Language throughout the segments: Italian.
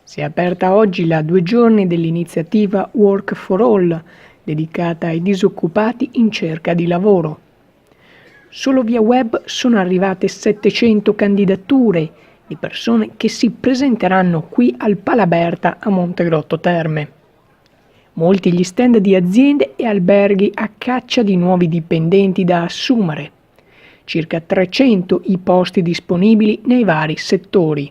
Si è aperta oggi la 2 giorni dell'iniziativa Work for All, dedicata ai disoccupati in cerca di lavoro. Solo via web sono arrivate 700 candidature di persone che si presenteranno qui al Palaberta a Montegrotto Terme. Molti gli stand di aziende e alberghi a caccia di nuovi dipendenti da assumere. Circa 300 i posti disponibili nei vari settori.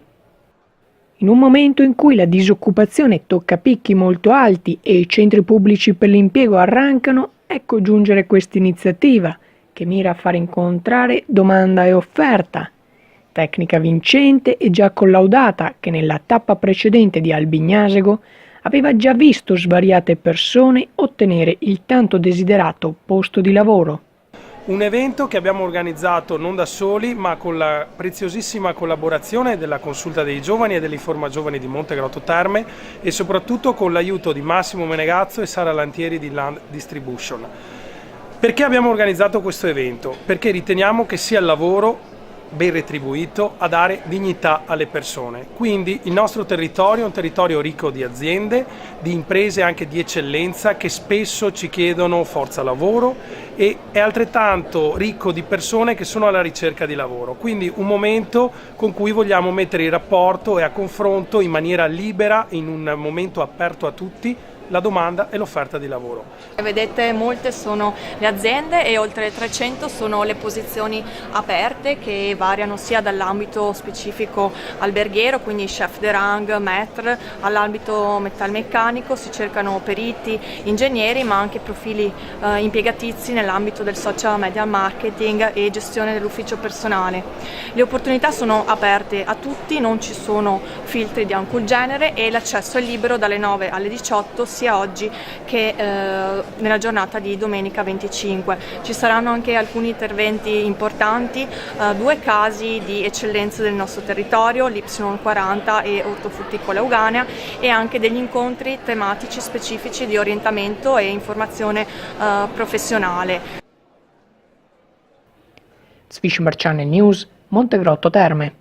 In un momento in cui la disoccupazione tocca picchi molto alti e i centri pubblici per l'impiego arrancano, ecco giungere questa iniziativa che mira a far incontrare domanda e offerta. Tecnica vincente e già collaudata che nella tappa precedente di Albignasego aveva già visto svariate persone ottenere il tanto desiderato posto di lavoro. Un evento che abbiamo organizzato non da soli, ma con la preziosissima collaborazione della Consulta dei Giovani e dell'Informa Giovani di Montegrotto Terme e soprattutto con l'aiuto di Massimo Menegazzo e Sara Lantieri di Land Distribution. Perché abbiamo organizzato questo evento? Perché riteniamo che sia il lavoro ben retribuito a dare dignità alle persone. Quindi il nostro territorio è un territorio ricco di aziende, di imprese anche di eccellenza che spesso ci chiedono forza lavoro e è altrettanto ricco di persone che sono alla ricerca di lavoro. Quindi un momento con cui vogliamo mettere in rapporto e a confronto in maniera libera, in un momento aperto a tutti, la domanda e l'offerta di lavoro. Vedete, molte sono le aziende e oltre 300 sono le posizioni aperte che variano sia dall'ambito specifico alberghiero, quindi chef de rang, maître, all'ambito metalmeccanico, si cercano periti, ingegneri, ma anche profili impiegatizi nell'ambito del social media marketing e gestione dell'ufficio personale. Le opportunità sono aperte a tutti, non ci sono filtri di alcun genere e l'accesso è libero dalle 9 alle 18 sia oggi che nella giornata di domenica 25. Ci saranno anche alcuni interventi importanti, 2 casi di eccellenza del nostro territorio, l'Y40 e Ortofrutticola Euganea, e anche degli incontri tematici specifici di orientamento e informazione professionale. Swismer Channel News, Montegrotto Terme.